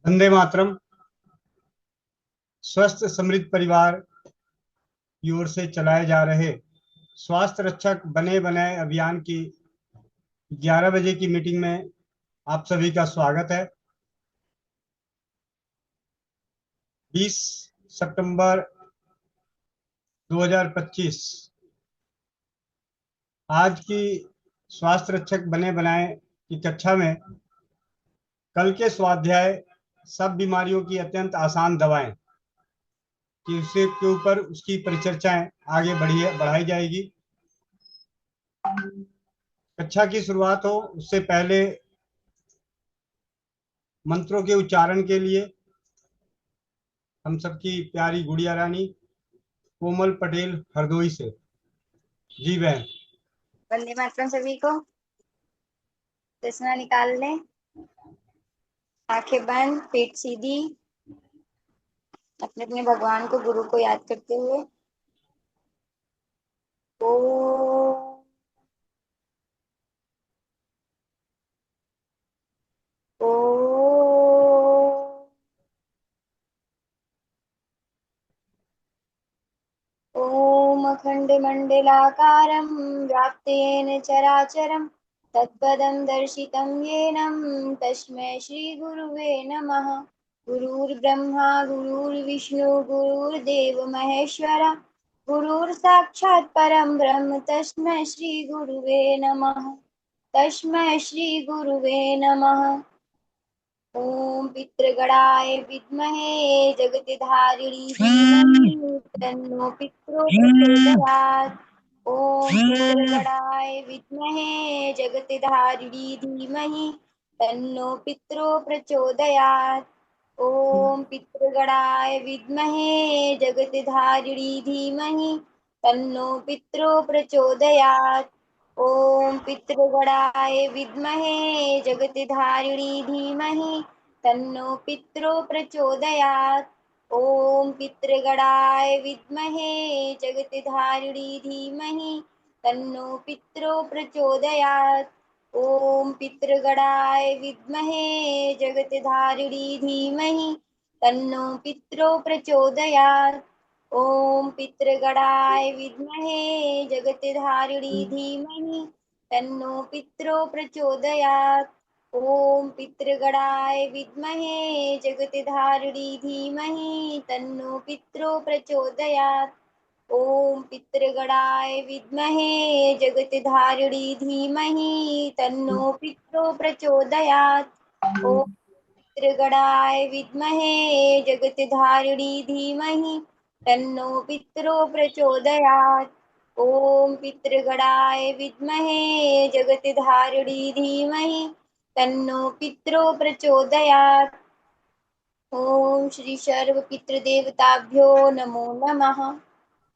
वंदे मातरम। स्वस्थ समृद्ध परिवार की ओर से चलाए जा रहे स्वास्थ्य रक्षक बने बनाए अभियान की 11 बजे की मीटिंग में आप सभी का स्वागत है। 20 सितंबर 2025 आज की स्वास्थ्य रक्षक बने बनाए की कक्षा में कल के स्वाध्याय सब बीमारियों की अत्यंत आसान दवाएं कि उससे के ऊपर उसकी परिचर्चाएं आगे बढ़ाई जाएगी। कक्षा की शुरुआत हो उससे पहले मंत्रों के उच्चारण के लिए हम सबकी प्यारी गुड़िया रानी कोमल पटेल हरदोई से। जी बहन। वंदे मातरम। सभी को चश्मा निकाल लें, आंखें बंद, पीठ सीधी, अपने अपने भगवान को, गुरु को याद करते हुए ओ ओ ओम अखंडमंडलाकारं व्याप्तेन चराचरं तत्पदं दर्शितं येन तस्मै श्रीगुरुवे नमः। गुरुर्ब्रह्मा गुरुर्विष्णु गुरुर्देव महेश्वर गुरुर्साक्षात् परं ब्रह्म तस्मै श्रीगुरुवे नमः। तस्मै श्रीगुरुवे नमः। ओम पितृगणाय विद्महे जगतिधारिणी धीमहि तन्नो पितरो प्रचोदयात्। ओम पितृगणाय विद्महे जगतिधारिणी धीमहि तन्नो पितरो प्रचोदयात्। ओम पितृगणाय विद्महे जगतिधारिणी धीमहि तन्नो पितरो प्रचोदयात्। ओम पितृगणाय विद्महे जगतिधारिणी धीमहि तन्नो पितरो प्रचोदयात्। ओम पितृगणाय विद्महे जगतिधारिणी धीमहि तन्नो पितरो प्रचोदयात्। ओम पितृगणाय विद्महे जगतिधारिणी धीमहि तन्नो पितरो प्रचोदयात्। ओम पितृगणाय विद्महे जगतिधारिणी धीमहि तन्नो पितरो प्रचोदयात्। ओम पितृगणाय विद्महे जगतिधारिणी धीमहि तन्नो पितरो प्रचोदयात्। ओम पितृगणाय विद्महे जगतिधारिणी धीमहि तन्नो पितरो प्रचोदयात्। ओम पितृगणाय विद्महे जगतिधारिणी धीमहि तन्नो पितरो प्रचोदयात्। ओम पितृगणाय विद्महे जगतिधारिणी धीमहि तन्नो पितरो प्रचोदयात्। ओम श्री सर्व पितृदेवताभ्यो नमो नमः।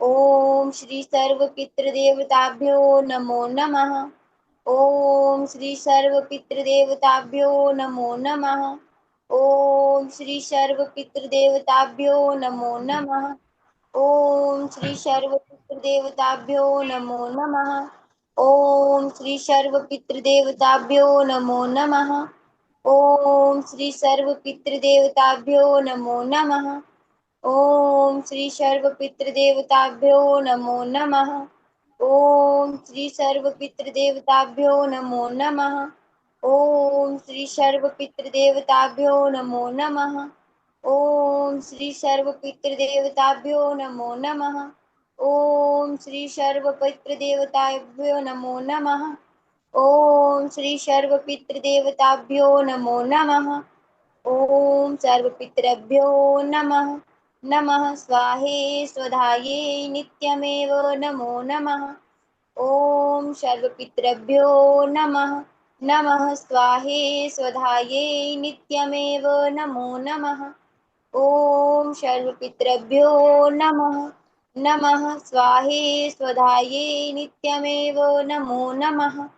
ओम श्री सर्व पितृदेवताभ्यो नमो नमः। ओम श्री सर्व पितृदेवताभ्यो नमो नमः। ओम श्री सर्व पितृदेवताभ्यो नमो नमः। ओम श्री सर्व पितृदेवताभ्यो नमो नमः। ओम श्री सर्व पितृदेवताभ्यो नमो नमः। ओम श्री सर्व पितृदेवताभ्यो नमो नमः। ओम श्री सर्व पितृदेवताभ्यो नमो नमः। ओम श्री सर्व पितृदेवताभ्यो नमो नमः। ओम श्री सर्व पितृदेवताभ्यो नमो नमः। ओम श्री सर्व पितृदेवताभ्यो नमो नमः। ओम श्री सर्व पितृदेवताभ्यो नमो नमः। ओम श्री सर्व पितृदेवताभ्यो नमो नमः। ओम सर्वपितृभ्यो नमः। नमः स्वाहे स्वधाये नित्यमेव नमो नमः। ओम सर्वपितृभ्यो नमः। नमः स्वाहे स्वधाये नित्यमेव नमो नमः। ओम सर्वपितृभ्यो नमः। नमः स्वाहे स्वधाये नित्यमेव नमो नमः।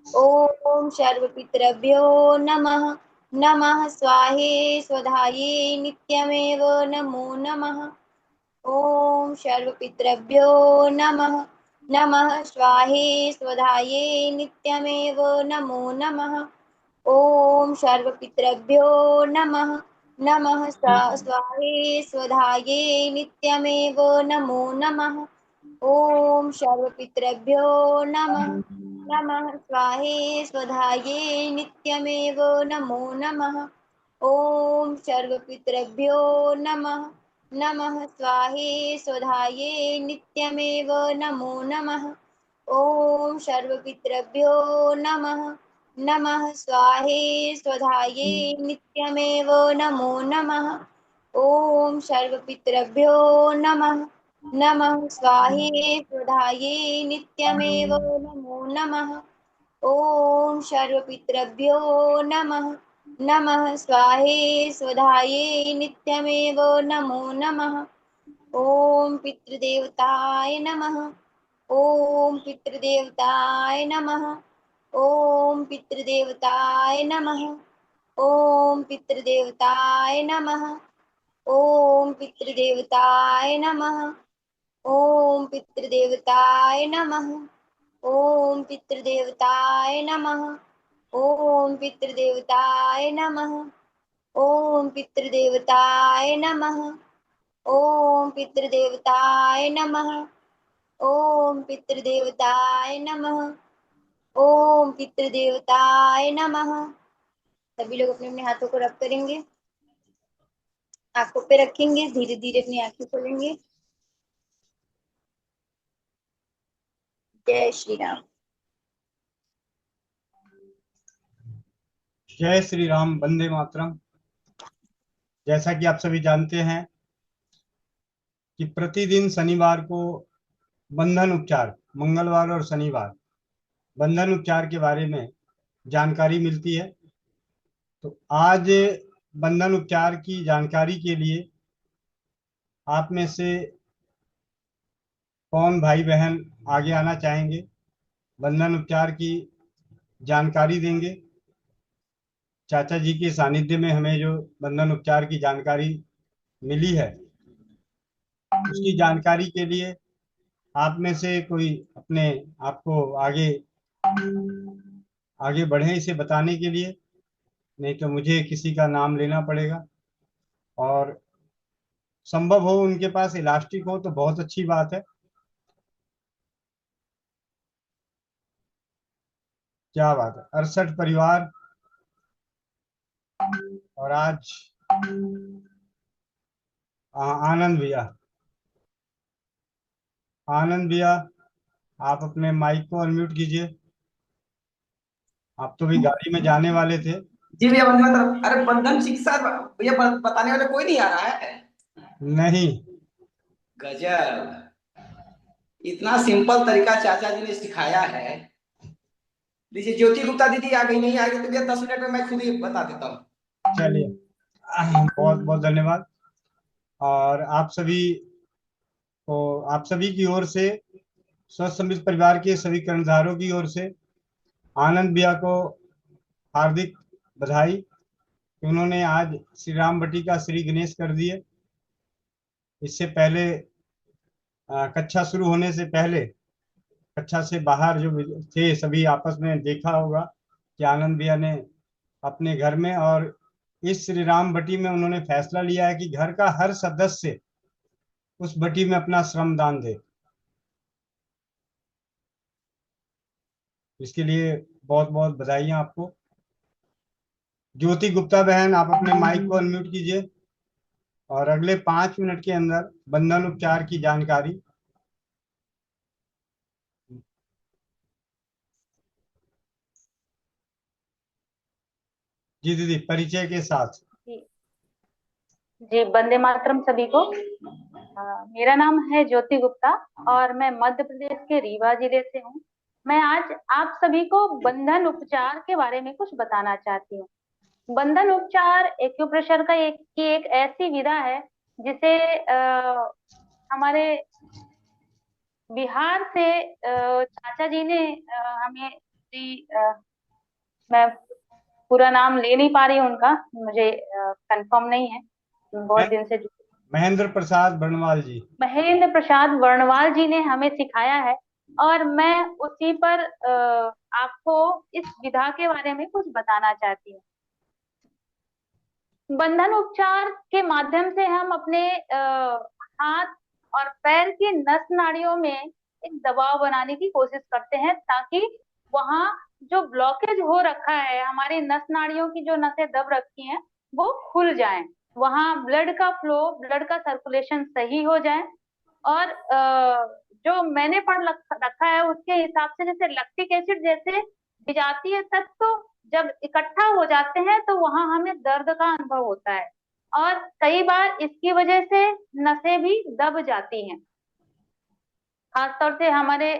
ओम सर्वपितृभ्यो नमः। नमः स्वाहे स्वधाये नित्यमेव नमो नमः। ओम सर्वपितृभ्यो नमः। नमः स्वाहे स्वधाये नित्यमेव नमो नमः। ओम सर्वपितृभ्यो नमः। नमः स्वाहे स्वधाये नित्यमेव नमो नमः। ओम सर्वपितृभ्यो नमः। नमः स्वाहे स्वधाये नित्यमेव नमो नमः। ओम सर्वपितृभ्यो नमः। नमः स्वाहे स्वधाये नित्यमेव नमो नमः। ओम सर्वपितृभ्यो नमः। नमः स्वाहे स्वधाये नित्यमेव नमो नमः। ओम सर्वपितृभ्यो नमः। नमः स्वाहे स्वधाये नित्यमेव नमो नमः। ओम सर्वपितृभ्यो नमः। नमः स्वाहे स्वधाये नित्यमेव नमो नमः। ओम पितृदेवताय नमः। ओम पितृदेवताय नमः। ओम पितृदेवताय नमः। ओम पितृदेवताय नमः। ओम पितृदेवताय नमः। ओम पितृदेवताय नमः। ओम पितृदेवताय नमः। ओम पितृदेवताय नमः। ओम पितृदेवताय नमः। ओम पितृदेवताय नमः। ओम पितृदेवताय नमः। ओम पितृदेवताय नमः। सभी लोग अपने अपने हाथों को रब करेंगे, आंखों पे रखेंगे, धीरे धीरे अपनी आंखें खोलेंगे। जय श्री राम। जय श्री राम, वंदे मातरम। जैसा कि आप सभी जानते हैं कि प्रतिदिन शनिवार को बंधन उपचार, मंगलवार और शनिवार बंधन उपचार के बारे में जानकारी मिलती है। तो आज बंधन उपचार की जानकारी के लिए आप में से कौन भाई बहन आगे आना चाहेंगे, बंधन उपचार की जानकारी देंगे। चाचा जी के सानिध्य में हमें जो बंधन उपचार की जानकारी मिली है, उसकी जानकारी के लिए आप में से कोई अपने आप को आगे आगे बढ़े इसे बताने के लिए। नहीं तो मुझे किसी का नाम लेना पड़ेगा, और संभव हो उनके पास इलास्टिक हो तो बहुत अच्छी बात है। क्या बात है, 68 परिवार। और आज आनंद भैया, आनंद भैया आप अपने माइक को अनम्यूट कीजिए। आप तो भी गाड़ी में जाने वाले थे। जी भैया, मतलब अरे बंधन शिक्षा भैया बताने वाले कोई नहीं आ रहा है। नहीं, गजब, इतना सिंपल तरीका चाचा जी ने सिखाया है। लीजिए, ज्योति गुप्ता दीदी आ गई, नहीं आ गई तो भैया 10 मिनट में मैं खुद ही बता देता हूँ। चलिए, बहुत बहुत धन्यवाद। और आप सभी की ओर से, स्वस्थ समृद्ध परिवार के सभी कर्णधारों की ओर से आनंद भैया को हार्दिक बधाई कि उन्होंने आज श्री राम बटिका श्री गणेश कर दिए। इससे पहले कक्षा शुरू होने से पहले कक्षा से बाहर जो थे सभी आपस में देखा होगा कि आनंद भैया ने अपने घर में और इस श्री राम बटी में उन्होंने फैसला लिया है कि घर का हर सदस्य उस बटी में अपना श्रम दान दे। इसके लिए बहुत बहुत बधाइयां आपको। ज्योति गुप्ता बहन, आप अपने माइक को अनम्यूट कीजिए और अगले 5 मिनट के अंदर बंधन उपचार की जानकारी। जी दीदी, परिचय के साथ। जी जी, वंदे मातरम सभी को। मेरा नाम है ज्योति गुप्ता और मैं मध्य प्रदेश के रीवा जिले से हूँ। मैं आज आप सभी को बंधन उपचार के बारे में कुछ बताना चाहती हूँ। बंधन उपचार एक्यूप्रेशर का एक ऐसी विधा है जिसे हमारे बिहार से चाचा जी ने हमें मैं पूरा नाम ले नहीं पा रही हूँ उनका, मुझे कंफर्म नहीं है, बहुत दिन से। महेंद्र प्रसाद वर्णवाल जी, महेंद्र प्रसाद वर्णवाल जी ने हमें सिखाया है और मैं उसी पर आपको इस विधा के बारे में कुछ बताना चाहती हूँ। बंधन उपचार के माध्यम से हम अपने हाथ और पैर की नस नाड़ियों में एक दबाव बनाने की कोशिश करते हैं, ताकि वहां जो ब्लॉकेज हो रखा है, हमारी नस नाड़ियों की जो नसें दब रखी हैं वो खुल जाएं, वहां ब्लड का फ्लो, ब्लड का सर्कुलेशन सही हो जाए। और जो मैंने रखा है उसके हिसाब से, जैसे लैक्टिक एसिड जैसे विजातीय तत्व जब इकट्ठा हो जाते हैं तो वहां हमें दर्द का अनुभव होता है, और कई बार इसकी वजह से नसें भी दब जाती हैं। खासतौर से हमारे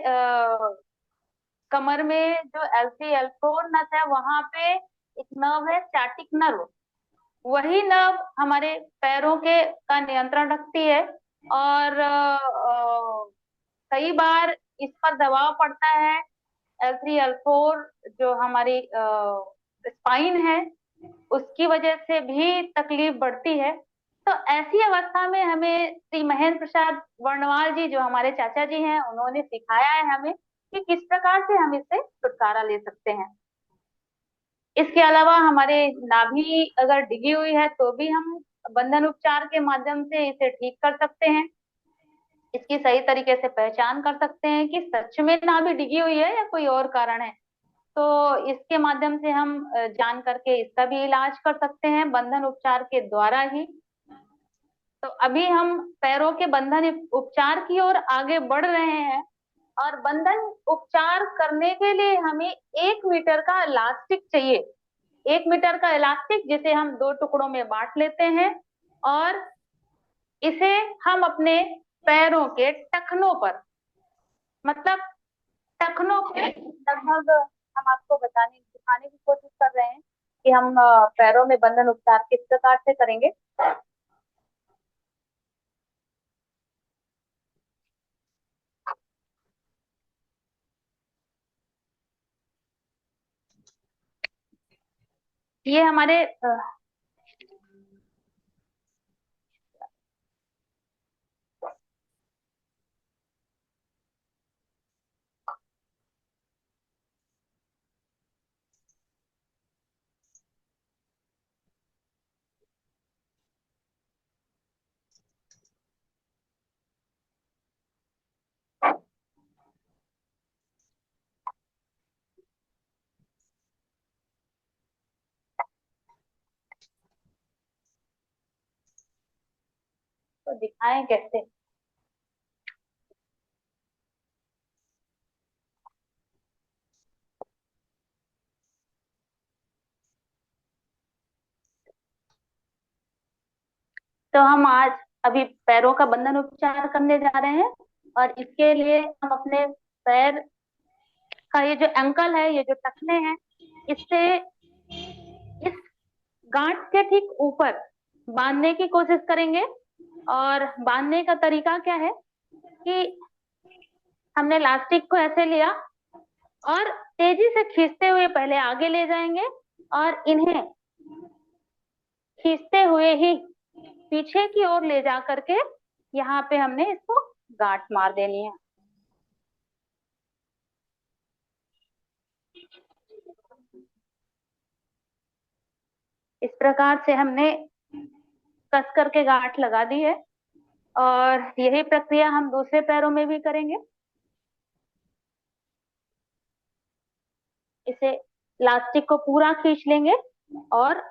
कमर में जो L3 L4 नस है, वहां पे एक नर्व है स्टैटिक नर्व, वही नर्व हमारे पैरों के का नियंत्रण रखती है। और कई बार इस पर दबाव पड़ता है, L3 L4 जो हमारी स्पाइन है उसकी वजह से भी तकलीफ बढ़ती है। तो ऐसी अवस्था में हमें श्री महेंद्र प्रसाद वर्णवाल जी, जो हमारे चाचा जी हैं, उन्होंने सिखाया है हमें कि किस प्रकार से हम इससे छुटकारा ले सकते हैं। इसके अलावा हमारे नाभि अगर डिगी हुई है तो भी हम बंधन उपचार के माध्यम से इसे ठीक कर सकते हैं। इसकी सही तरीके से पहचान कर सकते हैं कि सच में नाभि डिगी हुई है या कोई और कारण है। तो इसके माध्यम से हम जान करके इसका भी इलाज कर सकते हैं बंधन उपचार के द्वारा ही। तो अभी हम पैरों के बंधन उपचार की ओर आगे बढ़ रहे हैं, और बंधन उपचार करने के लिए हमें 1 मीटर का इलास्टिक चाहिए। 1 मीटर का इलास्टिक जिसे हम 2 टुकड़ों में बांट लेते हैं, और इसे हम अपने पैरों के टखनों पर, मतलब टखनों पे लगभग, हम आपको दिखाने की कोशिश कर रहे हैं कि हम पैरों में बंधन उपचार किस प्रकार से करेंगे। ये हमारे तो दिखाएं कैसे। तो हम आज अभी पैरों का बंधन उपचार करने जा रहे हैं, और इसके लिए हम अपने पैर का ये जो एंकल है, ये जो टखने हैं, इससे इस गांठ के ठीक ऊपर बांधने की कोशिश करेंगे। और बांधने का तरीका क्या है कि हमने इलास्टिक को ऐसे लिया और तेजी से खींचते हुए पहले आगे ले जाएंगे, और इन्हें खींचते हुए ही पीछे की ओर ले जा करके यहाँ पे हमने इसको गांठ मार देनी है। इस प्रकार से हमने कस करके गांठ लगा दी है, और यही प्रक्रिया हम दूसरे पैरों में भी करेंगे। इसे इलास्टिक को पूरा खींच लेंगे और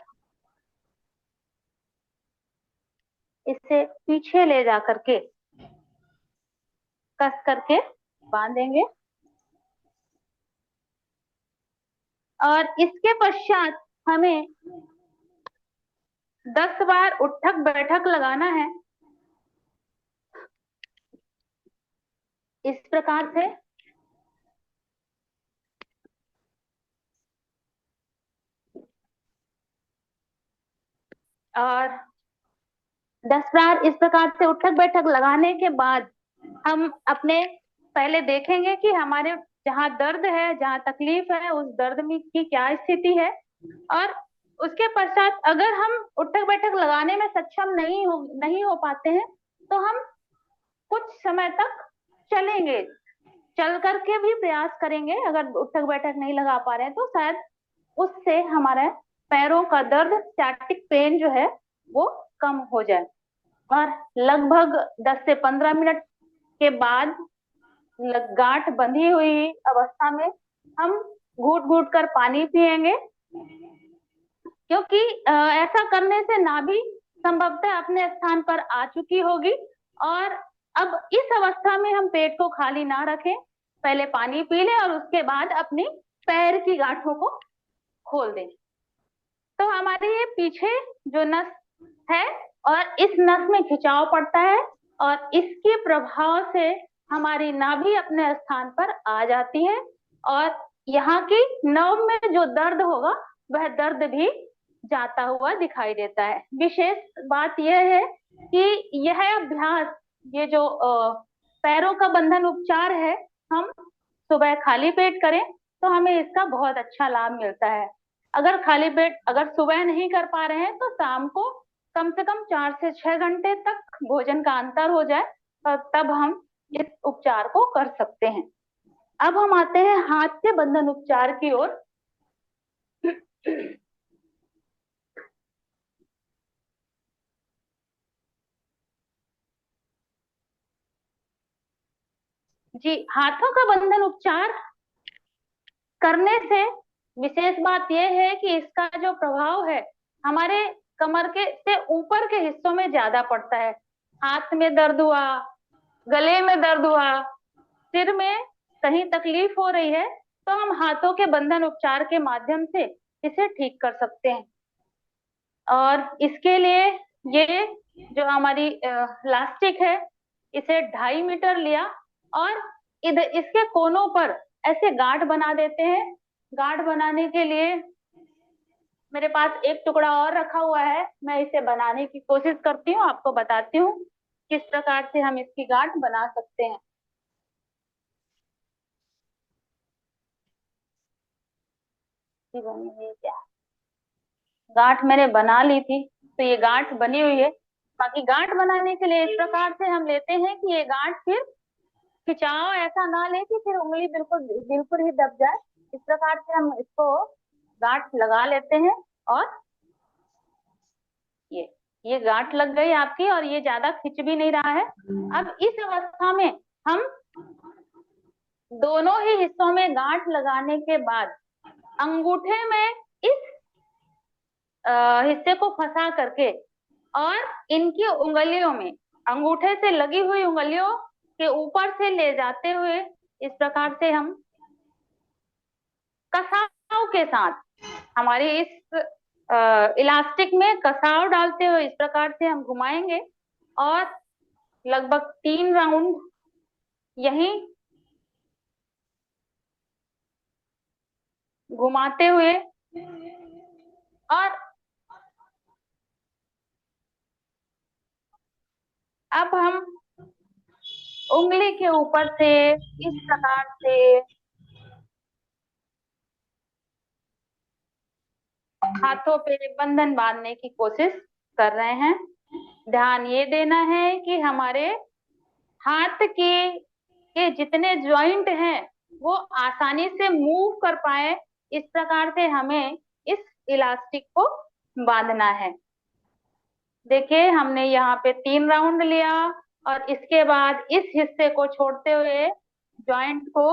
इसे पीछे ले जा करके कस करके बांधेंगे, और इसके पश्चात हमें 10 बार उठक बैठक लगाना है, इस प्रकार से। और 10 बार इस प्रकार से उठक बैठक लगाने के बाद हम अपने पहले देखेंगे कि हमारे जहाँ दर्द है, जहाँ तकलीफ है, उस दर्द में की क्या स्थिति है। और उसके पश्चात अगर हम उठक बैठक लगाने में सक्षम नहीं हो पाते हैं, तो हम कुछ समय तक चलेंगे, चल करके भी प्रयास करेंगे। अगर उठक बैठक नहीं लगा पा रहे हैं तो शायद उससे हमारा पैरों का दर्द, स्टैटिक पेन जो है वो कम हो जाए। और लगभग 10 से 15 मिनट के बाद गांठ बंधी हुई अवस्था में हम घूट घूट कर पानी पिएंगे, क्योंकि ऐसा करने से नाभि संभवतः अपने स्थान पर आ चुकी होगी। और अब इस अवस्था में हम पेट को खाली ना रखें, पहले पानी पी लें और उसके बाद अपनी पैर की गांठों को खोल दें। तो हमारे ये पीछे जो नस है और इस नस में खिंचाव पड़ता है और इसके प्रभाव से हमारी नाभि अपने स्थान पर आ जाती है और यहाँ की नर्व में जो दर्द होगा वह दर्द भी जाता हुआ दिखाई देता है। विशेष बात यह है कि यह अभ्यास, ये जो पैरों का बंधन उपचार है, हम सुबह खाली पेट करें तो हमें इसका बहुत अच्छा लाभ मिलता है। अगर खाली पेट अगर सुबह नहीं कर पा रहे हैं तो शाम को कम से कम 4 से 6 घंटे तक भोजन का अंतर हो जाए और तब हम इस उपचार को कर सकते हैं। अब हम आते हैं हाथ के बंधन उपचार की ओर। जी, हाथों का बंधन उपचार करने से विशेष बात यह है कि इसका जो प्रभाव है हमारे कमर के से ऊपर के हिस्सों में ज्यादा पड़ता है। हाथ में दर्द हुआ, गले में दर्द हुआ, सिर में कहीं तकलीफ हो रही है तो हम हाथों के बंधन उपचार के माध्यम से इसे ठीक कर सकते हैं। और इसके लिए ये जो हमारी इलास्टिक है इसे 2.5 मीटर लिया और इधर इसके कोनों पर ऐसे गांठ बना देते हैं। गांठ बनाने के लिए मेरे पास एक टुकड़ा और रखा हुआ है, मैं इसे बनाने की कोशिश करती हूँ, आपको बताती हूँ किस प्रकार से हम इसकी गांठ बना सकते हैं। क्या गांठ मैंने बना ली थी तो ये गांठ बनी हुई है। बाकी गांठ बनाने के लिए इस प्रकार से हम लेते हैं कि ये गांठ फिर खिंचाव ऐसा ना ले कि फिर उंगली बिल्कुल बिल्कुल ही दब जाए। इस प्रकार से हम इसको गांठ लगा लेते हैं और ये गांठ लग गई आपकी और ये ज्यादा खिंच भी नहीं रहा है। अब इस अवस्था में हम दोनों ही हिस्सों में गांठ लगाने के बाद अंगूठे में इस हिस्से को फंसा करके और इनकी उंगलियों में अंगूठे से लगी हुई उंगलियों के ऊपर से ले जाते हुए इस प्रकार से हम कसाव के साथ हमारी इस इलास्टिक में कसाव डालते हुए इस प्रकार से हम घुमाएंगे और लगभग 3 राउंड यहीं घुमाते हुए और अब हम उंगली के ऊपर से इस प्रकार से हाथों पे बंधन बांधने की कोशिश कर रहे हैं। ध्यान ये देना है कि हमारे हाथ के जितने जॉइंट हैं वो आसानी से मूव कर पाए, इस प्रकार से हमें इस इलास्टिक को बांधना है। देखिए हमने यहाँ पे 3 राउंड लिया और इसके बाद इस हिस्से को छोड़ते हुए जॉइंट को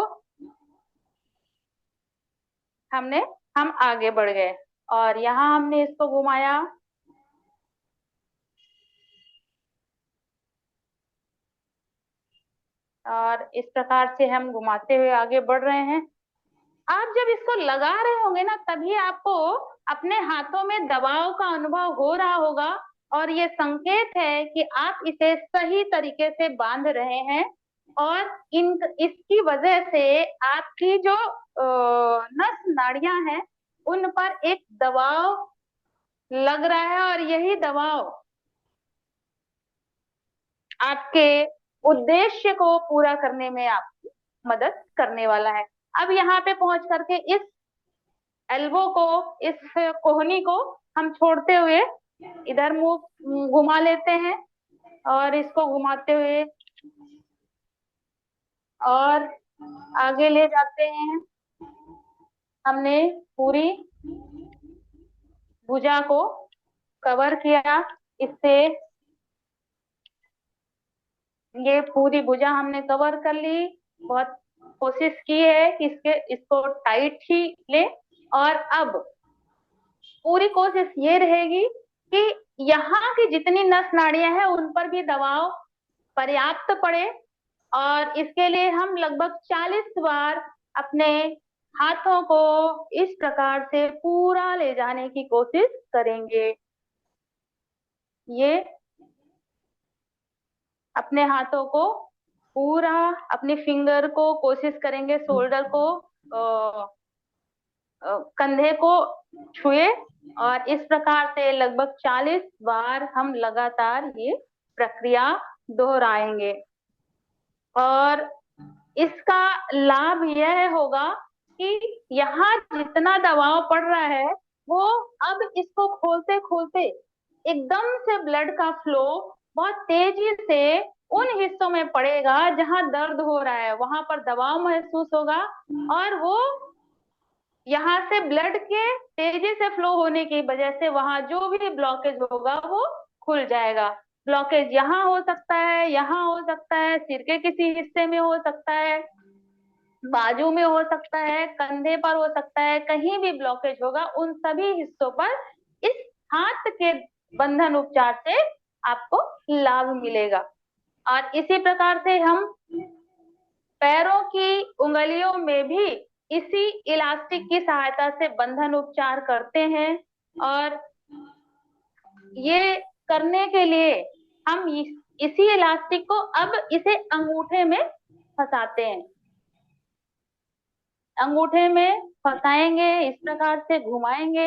हम आगे बढ़ गए और यहाँ हमने इसको घुमाया और इस प्रकार से हम घुमाते हुए आगे बढ़ रहे हैं। आप जब इसको लगा रहे होंगे ना तभी आपको अपने हाथों में दबाव का अनुभव हो रहा होगा और ये संकेत है कि आप इसे सही तरीके से बांध रहे हैं और इसकी वजह से आपकी जो नस नाड़ियां हैं उन पर एक दबाव लग रहा है और यही दबाव आपके उद्देश्य को पूरा करने में आपकी मदद करने वाला है। अब यहाँ पे पहुंच करके इस एल्बो को, इस कोहनी को हम छोड़ते हुए इधर मुंह घुमा लेते हैं और इसको घुमाते हुए और आगे ले जाते हैं। हमने पूरी भुजा को कवर किया। इससे ये पूरी भुजा हमने कवर कर ली। बहुत कोशिश की है कि इसको टाइट ही ले। और अब पूरी कोशिश ये रहेगी कि यहाँ की जितनी नस नाड़ियां हैं उन पर भी दबाव पर्याप्त पड़े। और इसके लिए हम लगभग 40 बार अपने हाथों को इस प्रकार से पूरा ले जाने की कोशिश करेंगे। ये अपने हाथों को पूरा, अपने फिंगर को कोशिश करेंगे, शोल्डर को, कंधे को छुए। और इस प्रकार से लगभग 40 बार हम लगातार ये प्रक्रिया दोहराएंगे। और इसका लाभ यह होगा कि यहाँ जितना दबाव पड़ रहा है वो अब इसको खोलते खोलते एकदम से ब्लड का फ्लो बहुत तेजी से उन हिस्सों में पड़ेगा जहां दर्द हो रहा है, वहां पर दबाव महसूस होगा। और वो यहाँ से ब्लड के तेजी से फ्लो होने की वजह से वहां जो भी ब्लॉकेज होगा वो खुल जाएगा। ब्लॉकेज यहाँ हो सकता है, यहाँ हो सकता है, सिर के किसी हिस्से में हो सकता है, बाजू में हो सकता है, कंधे पर हो सकता है। कहीं भी ब्लॉकेज होगा उन सभी हिस्सों पर इस हाथ के बंधन उपचार से आपको लाभ मिलेगा। और इसी प्रकार से हम पैरों की उंगलियों में भी इसी इलास्टिक की सहायता से बंधन उपचार करते हैं। और ये करने के लिए हम इसी इलास्टिक को अब इसे अंगूठे में फंसाते हैं। अंगूठे में फंसाएंगे, इस प्रकार से घुमाएंगे।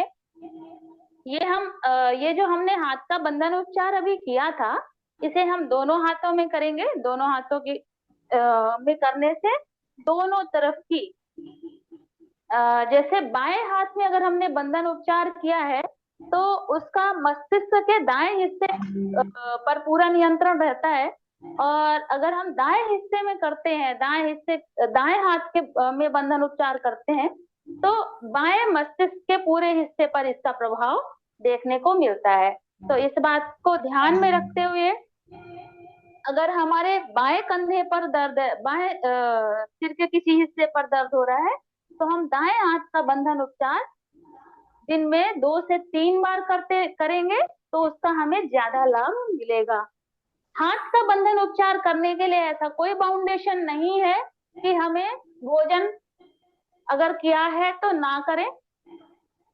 ये जो हमने हाथ का बंधन उपचार अभी किया था, इसे हम दोनों हाथों में करेंगे। दोनों हाथों की में करने से दोनों तरफ की, जैसे बाएं हाथ में अगर हमने बंधन उपचार किया है तो उसका मस्तिष्क के दाएं हिस्से पर पूरा नियंत्रण रहता है। और अगर हम दाएं हिस्से में करते हैं, दाएं हाथ के में बंधन उपचार करते हैं, तो बाएं मस्तिष्क के पूरे हिस्से पर इसका प्रभाव देखने को मिलता है। तो इस बात को ध्यान में रखते हुए अगर हमारे बाएं कंधे पर दर्द है, बाएं सिर के किसी हिस्से पर दर्द हो रहा है, तो हम दाएं हाथ का बंधन उपचार दिन में 2 से 3 बार करेंगे तो उसका हमें ज्यादा लाभ मिलेगा। हाथ का बंधन उपचार करने के लिए ऐसा कोई बाउंडेशन नहीं है कि हमें भोजन अगर किया है तो ना करें,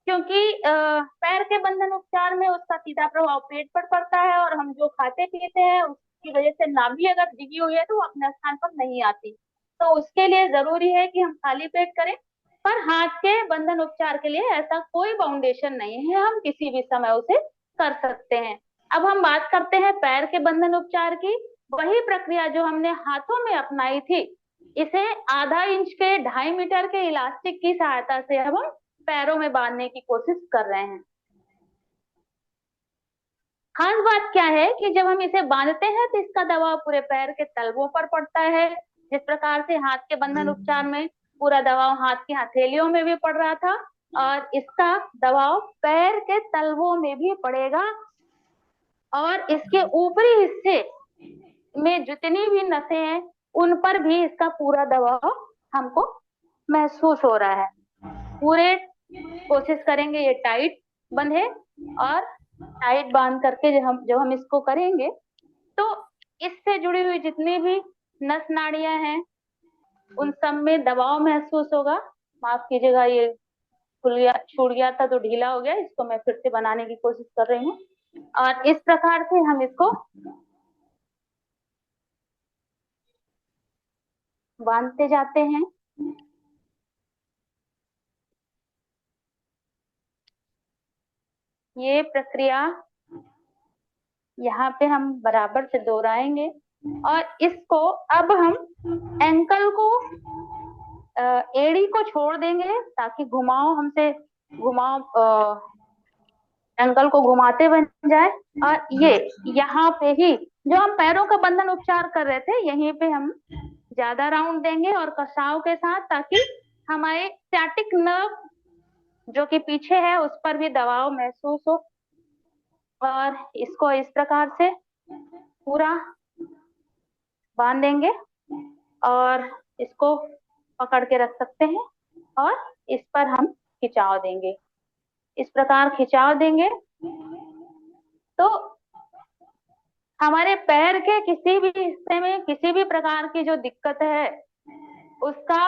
क्योंकि पैर के बंधन उपचार में उसका सीधा प्रभाव पेट पर पड़ता है और हम जो खाते पीते हैं उसकी वजह से नाभि अगर डिगी हुई है तो वो अपने स्थान पर नहीं आती। तो उसके लिए जरूरी है कि हम खाली पेट करें। पर हाथ के बंधन उपचार के लिए ऐसा कोई बाउंडेशन नहीं है, हम किसी भी समय उसे कर सकते हैं। अब हम बात करते हैं पैर के बंधन उपचार की। वही प्रक्रिया जो हमने हाथों में अपनाई थी, इसे आधा इंच के 2.5 मीटर के इलास्टिक की सहायता से अब हम पैरों में बांधने की कोशिश कर रहे हैं। खास बात क्या है कि जब हम इसे बांधते हैं तो इसका दबाव पूरे पैर के तलवों पर पड़ता है। जिस प्रकार से हाथ के बंधन उपचार में पूरा दबाव हाथ की हथेलियों में भी पड़ रहा था, और इसका दबाव पैर के तलवों में भी पड़ेगा। और इसके ऊपरी हिस्से में जितनी भी नसें हैं उन पर भी इसका पूरा दबाव हमको महसूस हो रहा है। पूरे कोशिश करेंगे ये टाइट बंधे, और टाइट बांध करके जब हम इसको करेंगे तो इससे जुड़ी हुई जितनी भी नस नाड़ियां हैं उन सब में दबाव महसूस होगा। माफ कीजिएगा, ये छूट गया था तो ढीला हो गया, इसको मैं फिर से बनाने की कोशिश कर रही हूँ। और इस प्रकार से हम इसको बांधते जाते हैं। ये प्रक्रिया यहाँ पे हम बराबर से दोहराएंगे। और इसको अब हम एंकल को, एड़ी को छोड़ देंगे ताकि एंकल को घुमाते बन जाए। और ये यहाँ पे ही जो हम पैरों का बंधन उपचार कर रहे थे, यहीं पे हम ज्यादा राउंड देंगे और कसाव के साथ, ताकि हमारे स्टैटिक नर्व जो कि पीछे है उस पर भी दबाव महसूस हो, और इसको इस प्रकार से पूरा बांध देंगे और इसको पकड़ के रख सकते हैं और इस पर हम खिंचाव देंगे। इस प्रकार खिंचाव देंगे तो हमारे पैर के किसी भी हिस्से में किसी भी प्रकार की जो दिक्कत है उसका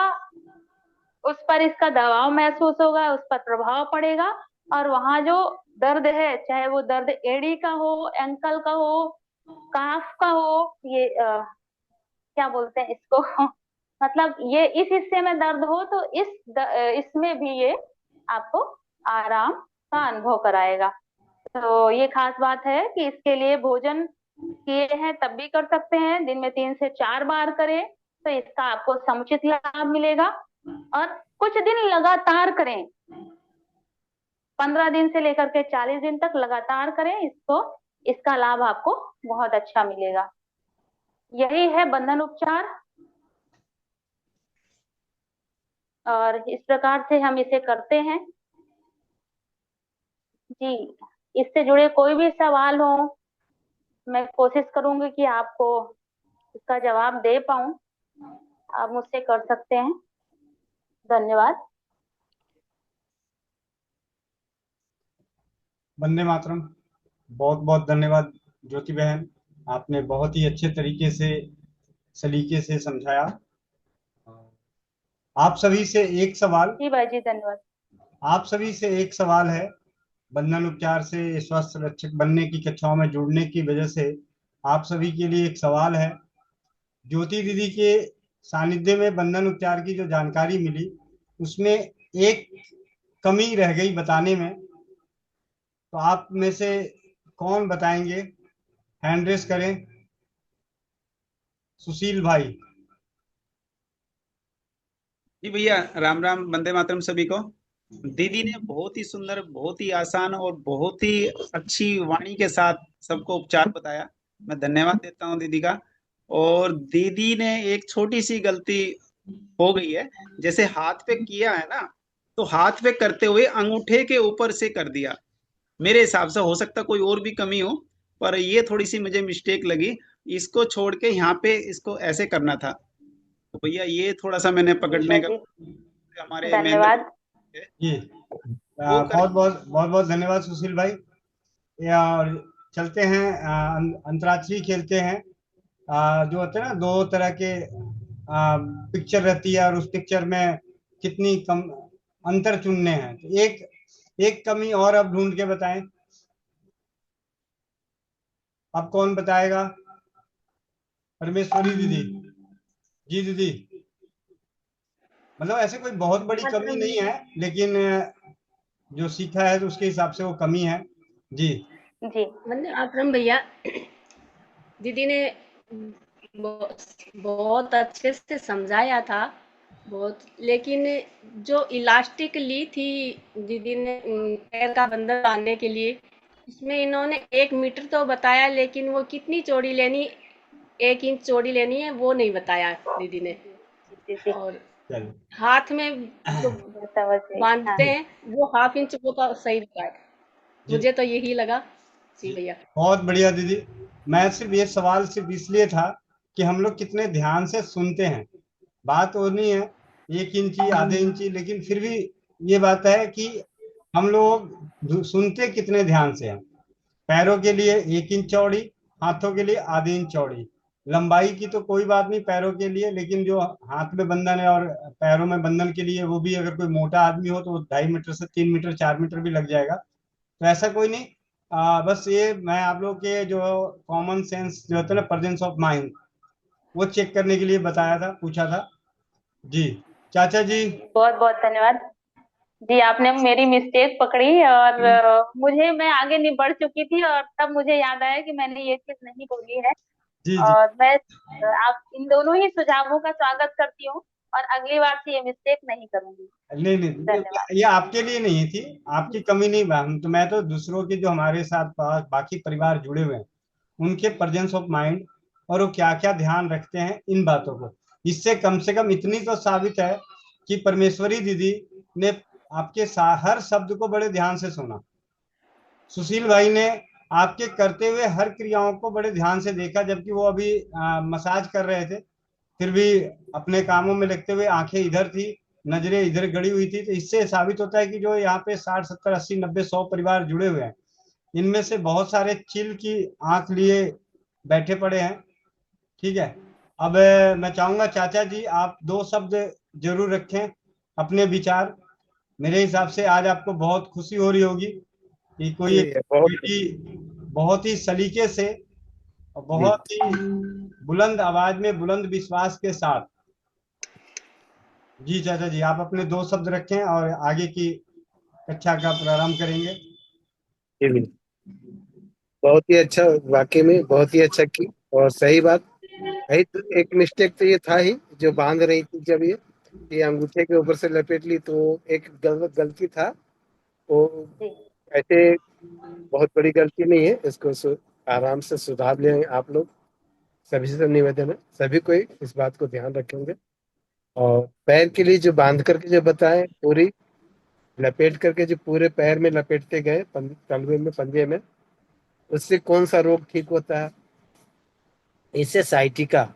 उस पर इसका दबाव महसूस होगा, उस पर प्रभाव पड़ेगा, और वहां जो दर्द है, चाहे वो दर्द एड़ी का हो, एंकल का हो, काफ का हो, ये क्या बोलते हैं इसको मतलब ये इस हिस्से में दर्द हो तो इसमें भी ये आपको आराम का अनुभव कराएगा। तो ये खास बात है कि इसके लिए भोजन किए हैं तब भी कर सकते हैं, दिन में 3 से 4 बार करें तो इसका आपको समुचित लाभ मिलेगा। और कुछ दिन लगातार करें, 15 दिन से लेकर के 40 दिन तक लगातार करें इसको, इसका लाभ आपको बहुत अच्छा मिलेगा। यही है बंधन उपचार, और इस प्रकार से हम इसे करते हैं। जी, इससे जुड़े कोई भी सवाल हो मैं कोशिश करूंगी कि आपको इसका जवाब दे पाऊं, आप मुझसे कर सकते हैं। धन्यवाद। वंदे मातरम। बहुत बहुत धन्यवाद ज्योति बहन, आपने बहुत ही अच्छे तरीके से सलीके से समझाया। आप सभी से एक सवाल। जी भाई जी, धन्यवाद। आप सभी से एक सवाल है। बंधन उपचार से स्वास्थ्य रक्षक बनने की कक्षाओं में जुड़ने की वजह से आप सभी के लिए एक सवाल है। ज्योति दीदी के सानिध्य में बंधन उपचार की जो जानकारी मिली उसमें एक कमी रह गई बताने में, तो आप में से कौन बताएंगे? हैंड रेस करें। सुशील भाई। जी भैया, राम राम, वंदे मातरम सभी को। दीदी ने बहुत ही सुंदर, बहुत ही आसान और बहुत ही अच्छी वाणी के साथ सबको उपचार बताया। मैं धन्यवाद देता हूँ दीदी का। और दीदी ने एक छोटी सी गलती हो गई है, जैसे हाथ पे किया है ना, तो हाथ पे करते हुए अंगूठे के ऊपर से कर दिया। मेरे हिसाब से हो सकता कोई और भी कमी हो, पर ये थोड़ी सी मुझे मिस्टेक लगी। इसको छोड़ के यहाँ पे इसको ऐसे करना था। तो भैया ये थोड़ा सा मैंने पकड़ने का हमारे महेंद्र धन्यवाद जी, वो बहुत बहुत बहुत बहुत धन्यवाद सुशील भाई। और चलते हैं अंतराक्षरी खेलते हैं। जो होते हैं ना, 2 तरह के पिक्चर रहती है और उस पिक्चर में कितनी कम अंतर चुनने हैं। तो एक कमी और अब ढूंढ के बताएं। अब कौन बताएगा? परमेश्वरी दीदी। जी दीदी, मतलब ऐसे कोई बहुत बड़ी कमी नहीं है, लेकिन जो सीखा है तो उसके हिसाब से वो कमी है। जी जी। वंदे मातरम भैया, दीदी ने बहुत अच्छे से समझाया था बहुत, लेकिन जो इलास्टिक ली थी दीदी ने पैर का बंधन बांधने के लिए, इसमें इन्होंने 1 मीटर तो बताया, लेकिन वो कितनी चौड़ी लेनी, 1 इंच चौड़ी लेनी है वो नहीं बताया दीदी ने। और चलो, हाथ में जो बांधते हैं वो 1/2 इंच, वो तो सही बताया। मुझे तो यही लगा। जी भैया, बहुत बढ़िया दीदी। मैं सिर्फ ये सवाल सिर्फ इसलिए था कि हम लोग कितने ध्यान से सुनते हैं। बात वो नहीं है 1 इंची आधे इंची, लेकिन फिर भी ये बात है कि हम लोग सुनते कितने ध्यान से हैं। पैरों के लिए 1 इंच चौड़ी, हाथों के लिए आधे इंच चौड़ी। लंबाई की तो कोई बात नहीं पैरों के लिए, लेकिन जो हाथ में बंधन है और पैरों में बंधन के लिए, वो भी अगर कोई मोटा आदमी हो तो 2.5 मीटर से 3 मीटर 4 मीटर भी लग जाएगा। तो ऐसा कोई नहीं। बस ये मैं आप लोग के जो कॉमन सेंस जो होता है ना, प्रेजेंस ऑफ माइंड, वो चेक करने के लिए बताया था, पूछा था। जी चाचा जी। बहुत बहुत धन्यवाद जी, आपने मेरी मिस्टेक पकड़ी और मैं आगे नहीं बढ़ चुकी थी और तब मुझे याद आया कि मैंने ये चीज नहीं बोली है। जी जी और मैं आप इन दोनों ही सुझावों का स्वागत करती हूँ और अगली बार से ये मिस्टेक नहीं करूंगी। नहीं नहीं, धन्यवाद। ये आपके लिए नहीं थी, आपकी कमी नहीं। हम तो, मैं तो दूसरों के जो हमारे साथ बाकी परिवार जुड़े हुए हैं उनके प्रेजेंस ऑफ माइंड और वो क्या क्या ध्यान रखते हैं इन बातों को, इससे कम से कम इतनी तो साबित है कि परमेश्वरी दीदी ने आपके हर शब्द को बड़े ध्यान से सुना। सुशील भाई ने आपके करते हुए हर क्रियाओं को बड़े ध्यान से देखा, जबकि वो अभी मसाज कर रहे थे, फिर भी अपने कामों में लगते हुए आंखें इधर थी, नजरें इधर गड़ी हुई थी। तो इससे साबित होता है कि जो यहाँ पे 60 70 80 90 100 परिवार जुड़े हुए हैं, इनमें से बहुत सारे चिल की आंख लिए बैठे पड़े हैं। ठीक है। अब मैं चाहूंगा चाचा जी आप 2 शब्द जरूर रखें, अपने विचार। मेरे हिसाब से आज आपको बहुत खुशी हो रही होगी कि कोई एक जी बहुत बेटी बहुत ही सलीके से और जी बहुत ही बुलंद आवाज में, बुलंद विश्वास के साथ। जी चाचा जी, आप अपने 2 शब्द रखें और आगे की कक्षा का प्रारंभ करेंगे। जी जी। बहुत ही अच्छा, वाकई में बहुत ही अच्छा की और सही बात। यही तो एक मिस्टेक तो ये था ही जो बांध रही थी, जब ये अंगूठे के ऊपर से लपेट ली तो एक गलती था वो। जी ऐसे बहुत बड़ी गलती नहीं है, इसको आराम से सुधार लें आप लोग। सभी से निवेदन है, सभी कोई इस बात को ध्यान रखेंगे। और पैर के लिए जो बांध करके जो बताएं, पूरी लपेट करके जो पूरे पैर में लपेटते गए तलवे में, पंजे में, उससे कौन सा रोग ठीक होता है? इससे साइटिका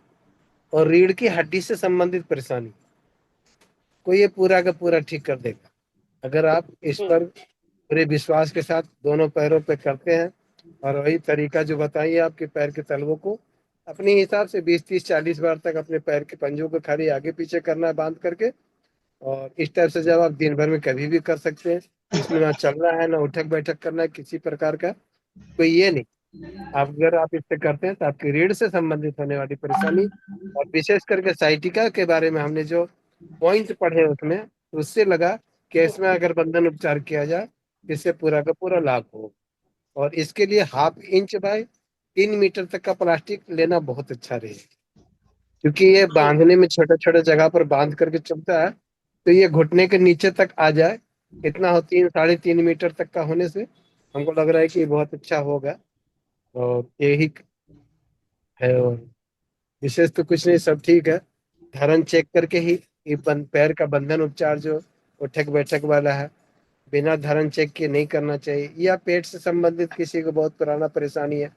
और रीढ़ की हड्डी से संबंधित परेशानी को ये पूरा का पूरा ठीक कर देगा, अगर आप इस जी पर पूरे विश्वास के साथ दोनों पैरों पे करते हैं। और वही तरीका जो बताइए आपके पैर के तलवों को अपने हिसाब से 20 30 40 बार तक अपने पैर के पंजों को खाली आगे पीछे करना है बांध करके। और इस टाइप से जब आप दिन भर में कभी भी कर सकते हैं, इसमें ना चलना है ना उठक बैठक करना है किसी प्रकार का, कोई ये नहीं। आप अगर आप इससे करते हैं तो आपकी रीढ़ से संबंधित होने वाली परेशानी और विशेष करके साइटिका के बारे में हमने जो पॉइंट पढ़े उसमें, उससे लगा कि जी इसमें अगर बंधन उपचार किया जाए, इससे पूरा का पूरा लाभ हो। और इसके लिए 1/2 इंच बाय 3 मीटर तक का प्लास्टिक लेना बहुत अच्छा रहेगा, क्योंकि ये जी बांधने में छोटे छोटे जगह पर बांध करके चलता है, तो ये घुटने के नीचे तक आ जाए, इतना हो 3 साढ़े 3 मीटर तक का होने से हमको लग रहा है कि ये बहुत अच्छा होगा। और यही है, और विशेष तो कुछ नहीं, सब ठीक है। धरण चेक करके ही ये पैर का बंधन उपचार जो उठक बैठक वाला है, बिना धरण चेक के नहीं करना चाहिए। या पेट से संबंधित किसी को बहुत पुराना परेशानी है,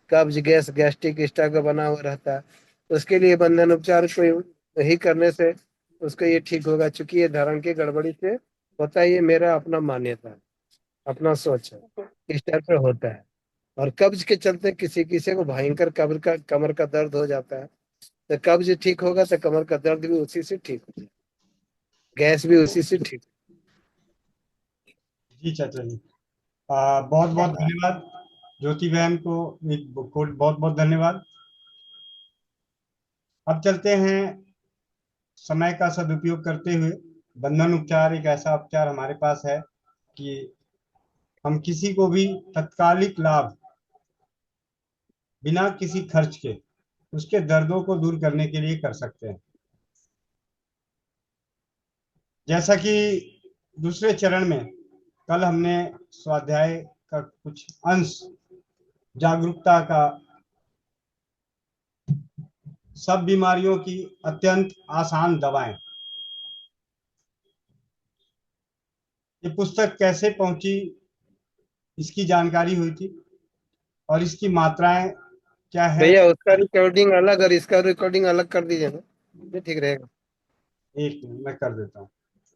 कब्ज गैस गैस्ट्रिक स्टक बना हुआ रहता है, उसके लिए बंधन उपचार को ही करने से उसको ये ठीक होगा। चूंकि ये धरण की गड़बड़ी से होता है, ये मेरा अपना मान्यता है, अपना सोच है, इस टाइप से होता है। और कब्ज के चलते किसी किसी को भयंकर कमर का दर्द हो जाता है, तो कब्ज ठीक होगा तो कमर का दर्द भी उसी से ठीक हो जाएगा, गैस भी उसी से ठीक। जी चाचा जी, बहुत बहुत धन्यवाद। ज्योति बहन को एक बहुत बहुत धन्यवाद। अब चलते हैं, समय का सदुपयोग करते हुए। बंधन उपचार एक ऐसा उपचार हमारे पास है कि हम किसी को भी तत्कालिक लाभ, बिना किसी खर्च के, उसके दर्दों को दूर करने के लिए कर सकते हैं। जैसा कि दूसरे चरण में कल हमने स्वाध्याय का कुछ अंश, जागरूकता का, सब बीमारियों की अत्यंत आसान दवाएं, ये पुस्तक कैसे पहुंची इसकी जानकारी हुई थी, और इसकी मात्राएं क्या है। भैया उसका रिकॉर्डिंग अलग और इसका रिकॉर्डिंग अलग कर दीजिए ना, ये ठीक रहेगा। एक मिनट मैं कर देता हूँ।